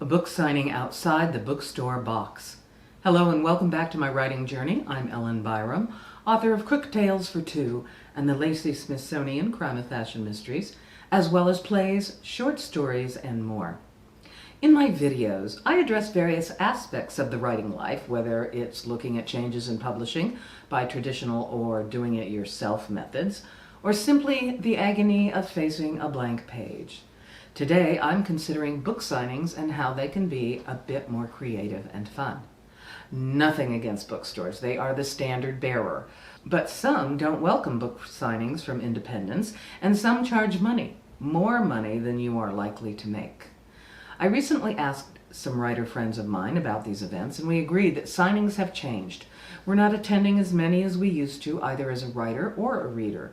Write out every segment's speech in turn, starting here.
a book signing outside the bookstore box. Hello and welcome back to my writing journey. I'm Ellen Byerrum, author of Crooked Tales for Two and the Lacey Smithsonian Crime of Fashion Mysteries, as well as plays, short stories, and more. In my videos, I address various aspects of the writing life, whether it's looking at changes in publishing by traditional or doing-it-yourself methods, or simply the agony of facing a blank page. Today, I'm considering book signings and how they can be a bit more creative and fun. Nothing against bookstores, they are the standard bearer. But some don't welcome book signings from independents, and some charge money, more money than you are likely to make. I recently asked some writer friends of mine about these events, and we agreed that signings have changed. We're not attending as many as we used to, either as a writer or a reader.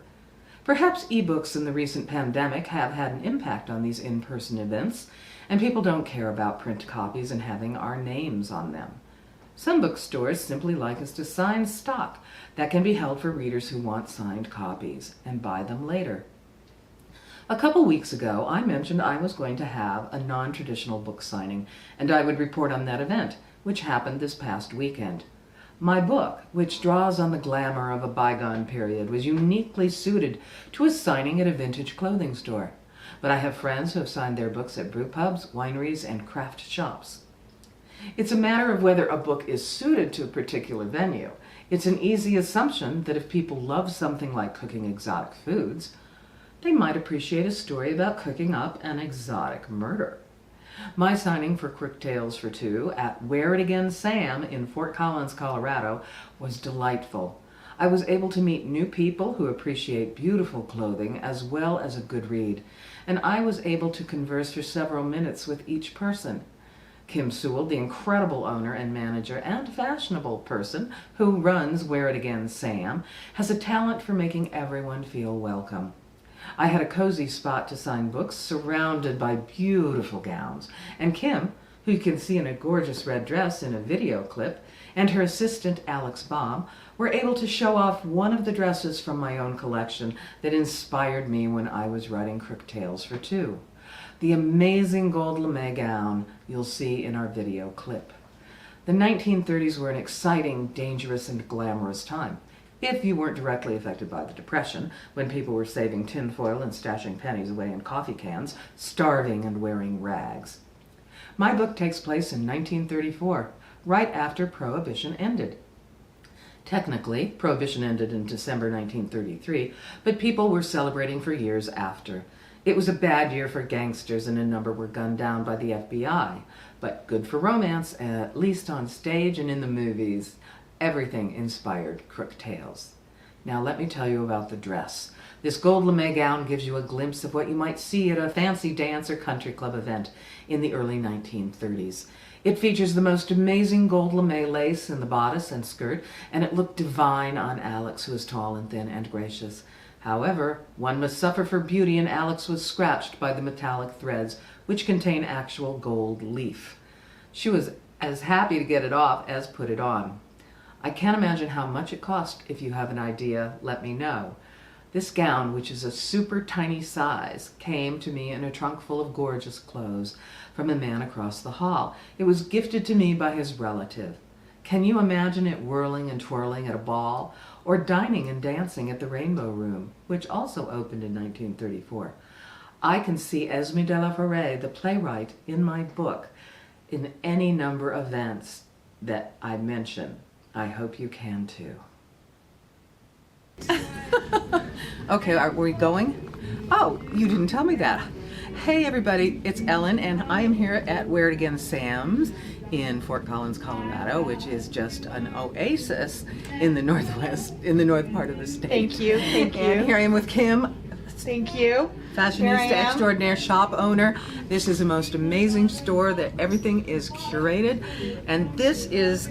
Perhaps ebooks in the recent pandemic have had an impact on these in-person events, and people don't care about print copies and having our names on them. Some bookstores simply like us to sign stock that can be held for readers who want signed copies and buy them later. A couple weeks ago, I mentioned I was going to have a non-traditional book signing, and I would report on that event, which happened this past weekend. My book, which draws on the glamour of a bygone period, was uniquely suited to a signing at a vintage clothing store. But I have friends who have signed their books at brew pubs, wineries, and craft shops. It's a matter of whether a book is suited to a particular venue. It's an easy assumption that if people love something like cooking exotic foods, they might appreciate a story about cooking up an exotic murder. My signing for Crooked Tales for Two at Wear It Again Sam in Fort Collins, Colorado was delightful. I was able to meet new people who appreciate beautiful clothing as well as a good read, and I was able to converse for several minutes with each person. Kim Sewell, the incredible owner and manager and fashionable person who runs Wear It Again Sam, has a talent for making everyone feel welcome. I had a cozy spot to sign books surrounded by beautiful gowns, and Kim, who you can see in a gorgeous red dress in a video clip, and her assistant Alex Baum were able to show off one of the dresses from my own collection that inspired me when I was writing Crooked Tales for Two. The amazing gold lame gown you'll see in our video clip. The 1930s were an exciting, dangerous, and glamorous time, if you weren't directly affected by the Depression, when people were saving tinfoil and stashing pennies away in coffee cans, starving and wearing rags. My book takes place in 1934, right after Prohibition ended. Technically, Prohibition ended in December 1933, but people were celebrating for years after. It was a bad year for gangsters, and a number were gunned down by the FBI, but good for romance, at least on stage and in the movies. Everything inspired Crooked Tales. Now let me tell you about the dress. This gold lame gown gives you a glimpse of what you might see at a fancy dance or country club event in the early 1930s. It features the most amazing gold lame lace in the bodice and skirt, and it looked divine on Alex, who is tall and thin and gracious. However, one must suffer for beauty, and Alex was scratched by the metallic threads, which contain actual gold leaf. She was as happy to get it off as put it on. I can't imagine how much it cost. If you have an idea, let me know. This gown, which is a super tiny size, came to me in a trunk full of gorgeous clothes from a man across the hall. It was gifted to me by his relative. Can you imagine it whirling and twirling at a ball, or dining and dancing at the Rainbow Room, which also opened in 1934? I can see Esme de la Forêt, the playwright, in my book in any number of events that I mention. I hope you can too. Okay, are we going? Oh, you didn't tell me that. Hey everybody, it's Ellen, and I am here at Wear It Again Sam's in Fort Collins, Colorado, which is just an oasis in the northwest, in the north part of the state. Thank you, thank you. And here I am with Kim. Thank you. Fashionista extraordinaire, shop owner. This is the most amazing store that everything is curated, and this is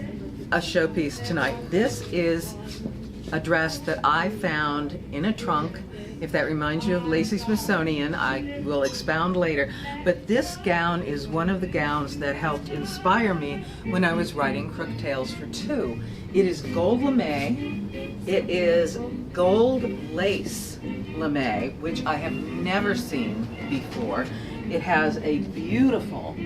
a showpiece tonight. This is a dress that I found in a trunk. If that reminds you of Lacey Smithsonian, I will expound later. But this gown is one of the gowns that helped inspire me when I was writing Crooked Tales for Two. It is gold lame. It is gold lace lame, which I have never seen before. It has a beautiful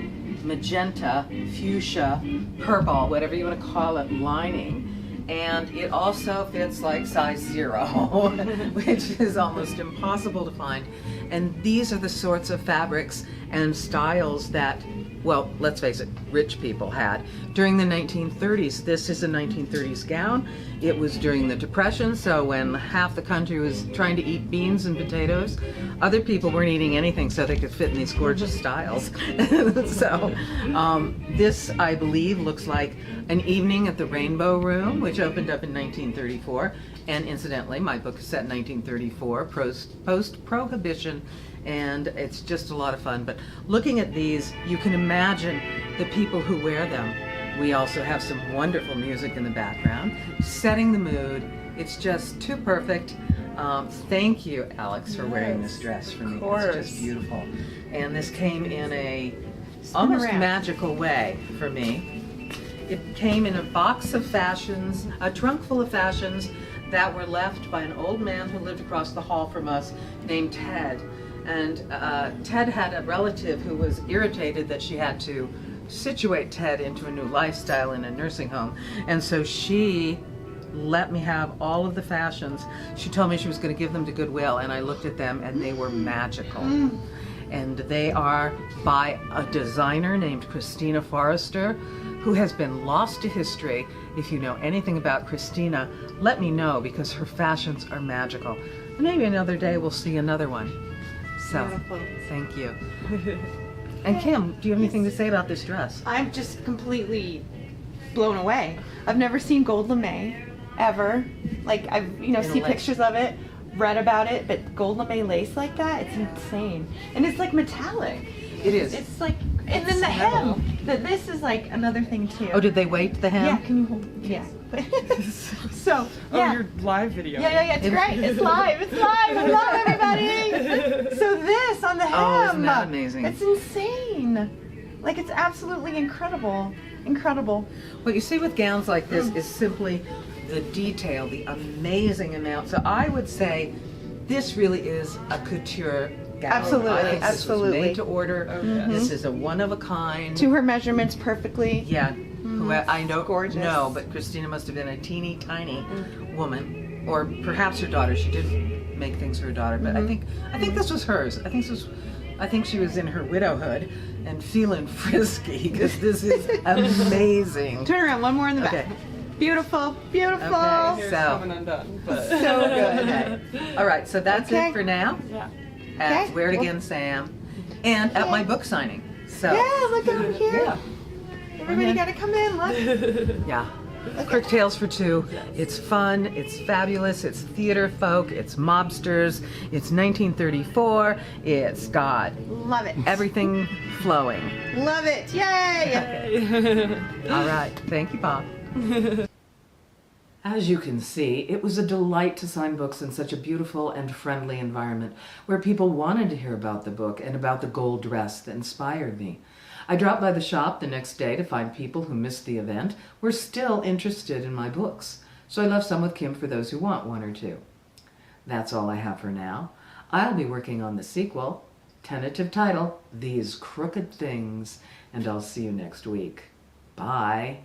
magenta, fuchsia, purple, whatever you want to call it, lining. And it also fits like size 0, which is almost impossible to find. And these are the sorts of fabrics and styles that, well, let's face it, rich people had. During the 1930s, this is a 1930s gown. It was during the Depression, so when half the country was trying to eat beans and potatoes, other people weren't eating anything so they could fit in these gorgeous styles. So this, I believe, looks like an evening at the Rainbow Room, which opened up in 1934. And incidentally, my book is set in 1934, post-prohibition, and it's just a lot of fun. But looking at these, you can imagine the people who wear them. We also have some wonderful music in the background, setting the mood. It's just too perfect. Thank you, Alex, for wearing this dress for me. It's just beautiful. And this came in a almost magical way for me. It came in a box of fashions, a trunk full of fashions that were left by an old man who lived across the hall from us named Ted. And Ted had a relative who was irritated that she had to situate Ted into a new lifestyle in a nursing home. And so she let me have all of the fashions. She told me she was going to give them to Goodwill, and I looked at them and they were magical. And they are by a designer named Christina Forrester, who has been lost to history. If you know anything about Christina, let me know, because her fashions are magical. And maybe another day we'll see another one. So, thank you. And Kim, do you have anything to say about this dress? I'm just completely blown away. I've never seen gold lame ever. Like, I've seen pictures of it, read about it, but gold lame lace like that, it's insane. And it's like metallic. It is. It's like, and then the hem. This is like another thing too. Oh, did they weight the hem? Yeah, can you hold? Yeah. So, yeah. Oh, your live video. Yeah, it's great. It's live. It's live. I love everybody. So this on the hem. Oh, isn't that amazing? It's insane. Like, it's absolutely incredible. Incredible. What you see with gowns like this is simply the detail, the amazing amount. So I would say this really is a couture gown. Absolutely, I think absolutely. This was made to order. This is a one of a kind. To her measurements perfectly. Yeah. Who I don't gorgeous. know, but Christina must have been a teeny tiny woman, or perhaps her daughter. She did make things for her daughter, but I think this was hers. I think she was in her widowhood and feeling frisky, because this is amazing. Turn around, one more in the back. Beautiful, beautiful. Okay, Here's so coming undone, but So good. okay. All right, so that's it for now. yeah. At Okay. Wear It Again, Sam, and at my book signing. So Yeah, look over here. yeah. Everybody got to come in. Look. Yeah. Quick Tales for Two. It's fun, it's fabulous, it's theater folk, it's mobsters, it's 1934, it's got Love it. everything flowing. Love it. Yay. All right, thank you, Bob. As you can see, it was a delight to sign books in such a beautiful and friendly environment where people wanted to hear about the book and about the gold dress that inspired me. I dropped by the shop the next day to find people who missed the event were still interested in my books, so I left some with Kim for those who want one or two. That's all I have for now. I'll be working on the sequel, tentative title, These Crooked Things, and I'll see you next week. Bye.